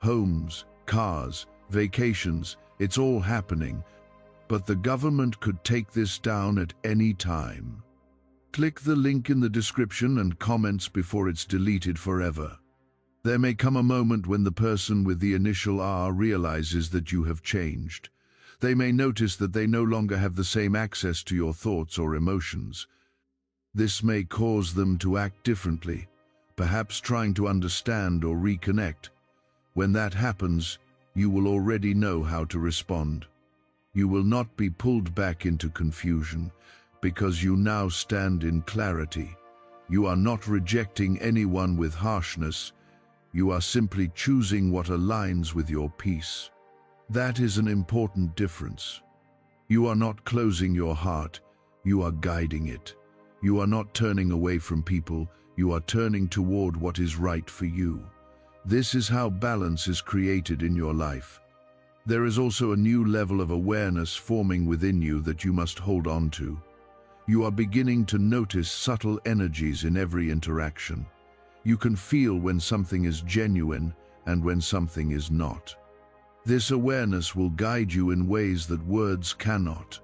Homes, cars, vacations, it's all happening, but the government could take this down at any time. Click the link in the description and comments before it's deleted forever. There may come a moment when the person with the initial R realizes that you have changed. They may notice that they no longer have the same access to your thoughts or emotions. This may cause them to act differently, perhaps trying to understand or reconnect. When that happens, you will already know how to respond. You will not be pulled back into confusion, because you now stand in clarity. You are not rejecting anyone with harshness. You are simply choosing what aligns with your peace. That is an important difference. You are not closing your heart, you are guiding it. You are not turning away from people, you are turning toward what is right for you. This is how balance is created in your life. There is also a new level of awareness forming within you that you must hold on to. You are beginning to notice subtle energies in every interaction. You can feel when something is genuine and when something is not. This awareness will guide you in ways that words cannot.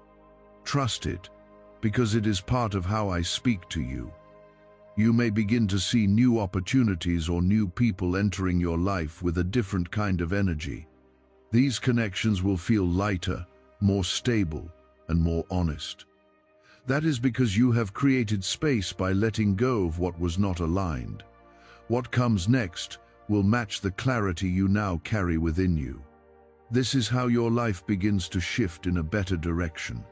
Trust it, because it is part of how I speak to you. You may begin to see new opportunities or new people entering your life with a different kind of energy. These connections will feel lighter, more stable, and more honest. That is because you have created space by letting go of what was not aligned. What comes next will match the clarity you now carry within you. This is how your life begins to shift in a better direction.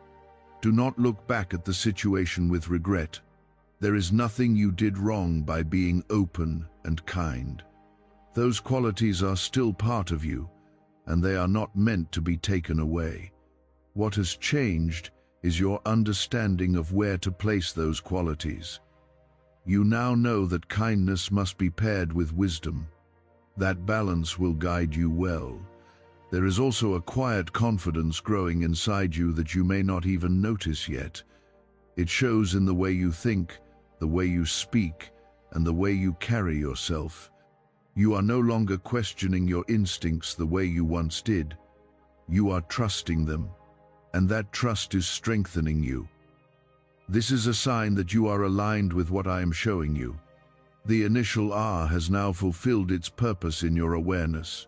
Do not look back at the situation with regret. There is nothing you did wrong by being open and kind. Those qualities are still part of you, and they are not meant to be taken away. What has changed is your understanding of where to place those qualities. You now know that kindness must be paired with wisdom. That balance will guide you well. There is also a quiet confidence growing inside you that you may not even notice yet. It shows in the way you think, the way you speak, and the way you carry yourself. You are no longer questioning your instincts the way you once did. You are trusting them, and that trust is strengthening you. This is a sign that you are aligned with what I am showing you. The initial R has now fulfilled its purpose in your awareness.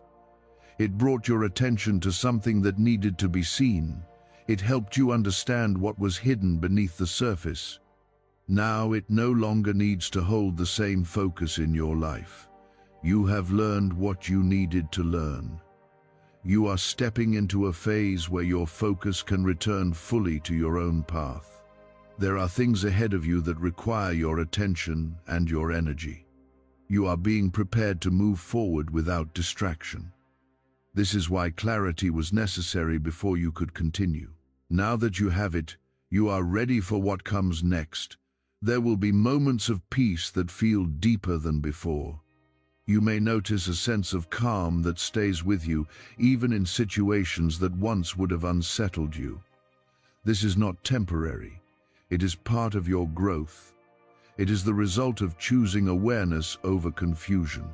It brought your attention to something that needed to be seen. It helped you understand what was hidden beneath the surface. Now it no longer needs to hold the same focus in your life. You have learned what you needed to learn. You are stepping into a phase where your focus can return fully to your own path. There are things ahead of you that require your attention and your energy. You are being prepared to move forward without distraction. This is why clarity was necessary before you could continue. Now that you have it, You are ready for what comes next. There will be moments of peace that feel deeper than before. You may notice a sense of calm that stays with you, even in situations that once would have unsettled you. This is not temporary. It is part of your growth. It is the result of choosing awareness over confusion.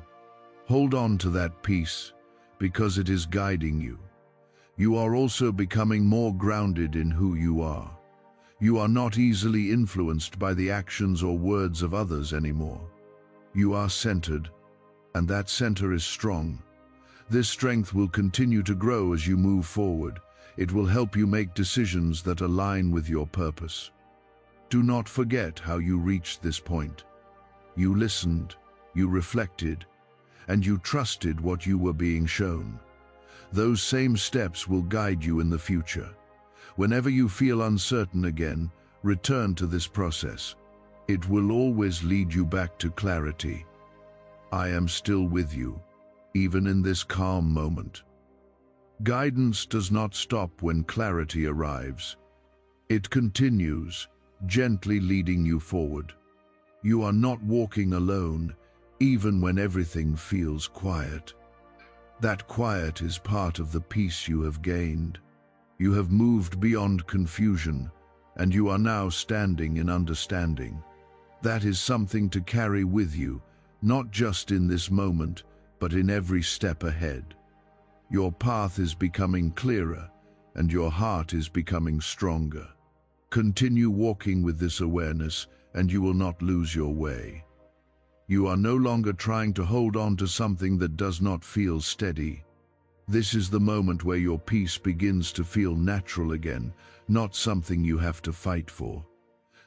Hold on to that peace, because it is guiding you. You are also becoming more grounded in who you are. You are not easily influenced by the actions or words of others anymore. You are centered, and that center is strong. This strength will continue to grow as you move forward. It will help you make decisions that align with your purpose. Do not forget how you reached this point. You listened, you reflected, and you trusted what you were being shown. Those same steps will guide you in the future. Whenever you feel uncertain again, return to this process. It will always lead you back to clarity. I am still with you, even in this calm moment. Guidance does not stop when clarity arrives. It continues, gently leading you forward. You are not walking alone, even when everything feels quiet. That quiet is part of the peace you have gained. You have moved beyond confusion, and you are now standing in understanding. That is something to carry with you, not just in this moment, but in every step ahead. Your path is becoming clearer, and your heart is becoming stronger. Continue walking with this awareness, and you will not lose your way. You are no longer trying to hold on to something that does not feel steady. This is the moment where your peace begins to feel natural again, not something you have to fight for.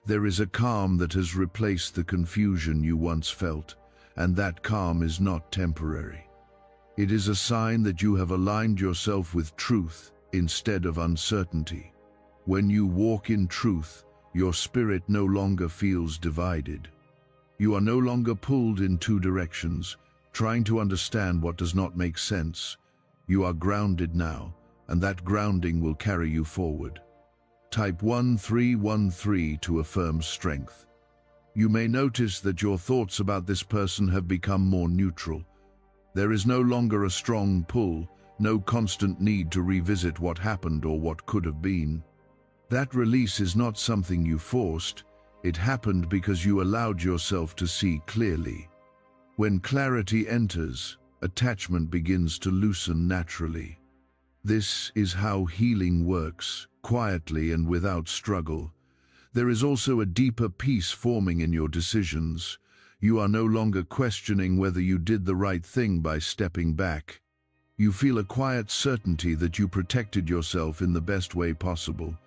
There is a calm that has replaced the confusion you once felt, and that calm is not temporary. It is a sign that you have aligned yourself with truth instead of uncertainty. When you walk in truth, your spirit no longer feels divided. You are no longer pulled in two directions, trying to understand what does not make sense. You are grounded now, and that grounding will carry you forward. Type 1313 to affirm strength. You may notice that your thoughts about this person have become more neutral. There is no longer a strong pull, no constant need to revisit what happened or what could have been. That release is not something you forced. It happened because you allowed yourself to see clearly. When clarity enters, attachment begins to loosen naturally. This is how healing works, quietly and without struggle. There is also a deeper peace forming in your decisions. You are no longer questioning whether you did the right thing by stepping back. You feel a quiet certainty that you protected yourself in the best way possible.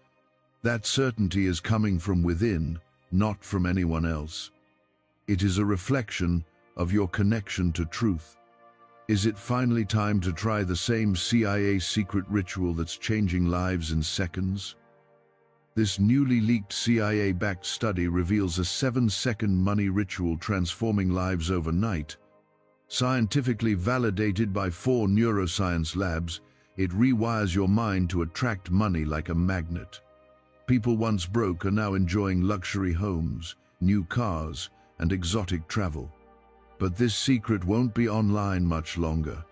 That certainty is coming from within, not from anyone else. It is a reflection of your connection to truth. Is it finally time to try the same CIA secret ritual that's changing lives in seconds? This newly leaked CIA-backed study reveals a 7-second money ritual transforming lives overnight. Scientifically validated by 4 neuroscience labs, it rewires your mind to attract money like a magnet. People once broke are now enjoying luxury homes, new cars, and exotic travel. But this secret won't be online much longer.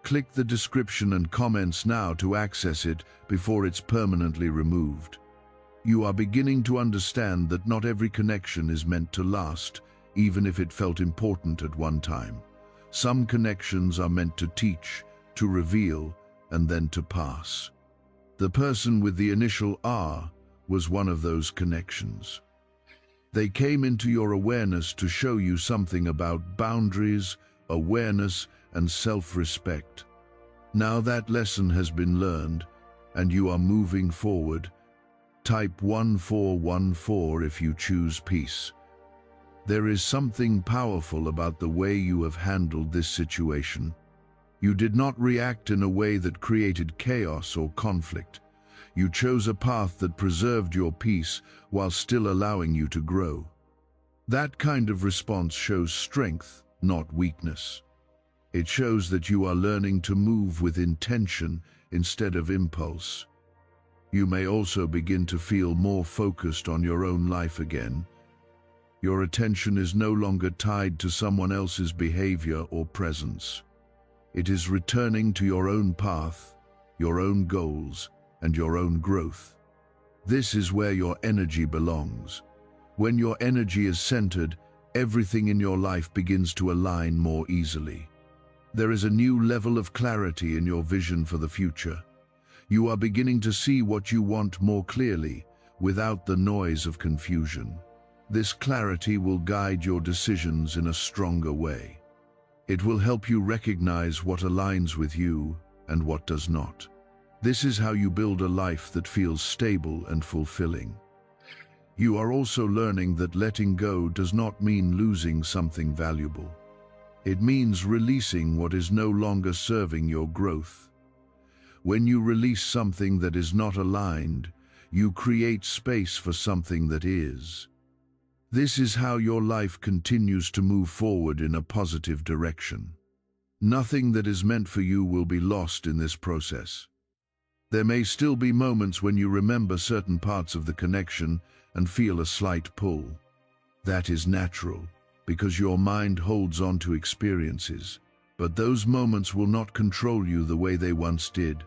Click the description and comments now to access it before it's permanently removed. You are beginning to understand that not every connection is meant to last, even if it felt important at one time. Some connections are meant to teach, to reveal, and then to pass. The person with the initial R was one of those connections. They came into your awareness to show you something about boundaries, awareness, and self-respect. Now that lesson has been learned, and you are moving forward. Type 1414 if you choose peace. There is something powerful about the way you have handled this situation. You did not react in a way that created chaos or conflict. You chose a path that preserved your peace while still allowing you to grow. That kind of response shows strength, not weakness. It shows that you are learning to move with intention instead of impulse. You may also begin to feel more focused on your own life again. Your attention is no longer tied to someone else's behavior or presence. It is returning to your own path, your own goals, and your own growth. This is where your energy belongs. When your energy is centered, everything in your life begins to align more easily. There is a new level of clarity in your vision for the future. You are beginning to see what you want more clearly, without the noise of confusion. This clarity will guide your decisions in a stronger way. It will help you recognize what aligns with you and what does not. This is how you build a life that feels stable and fulfilling. You are also learning that letting go does not mean losing something valuable. It means releasing what is no longer serving your growth. When you release something that is not aligned, you create space for something that is. This is how your life continues to move forward in a positive direction. Nothing that is meant for you will be lost in this process. There may still be moments when you remember certain parts of the connection and feel a slight pull. That is natural, because your mind holds on to experiences, but those moments will not control you the way they once did.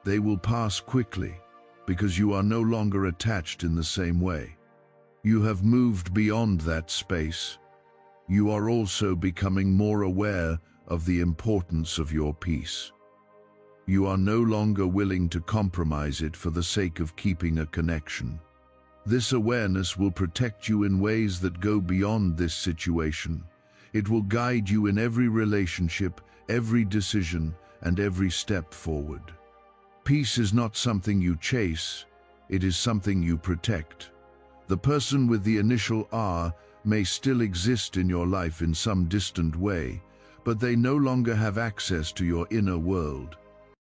They will pass quickly, because you are no longer attached in the same way. You have moved beyond that space. You are also becoming more aware of the importance of your peace. You are no longer willing to compromise it for the sake of keeping a connection. This awareness will protect you in ways that go beyond this situation. It will guide you in every relationship, every decision, and every step forward. Peace is not something you chase, it is something you protect. The person with the initial R may still exist in your life in some distant way, but they no longer have access to your inner world.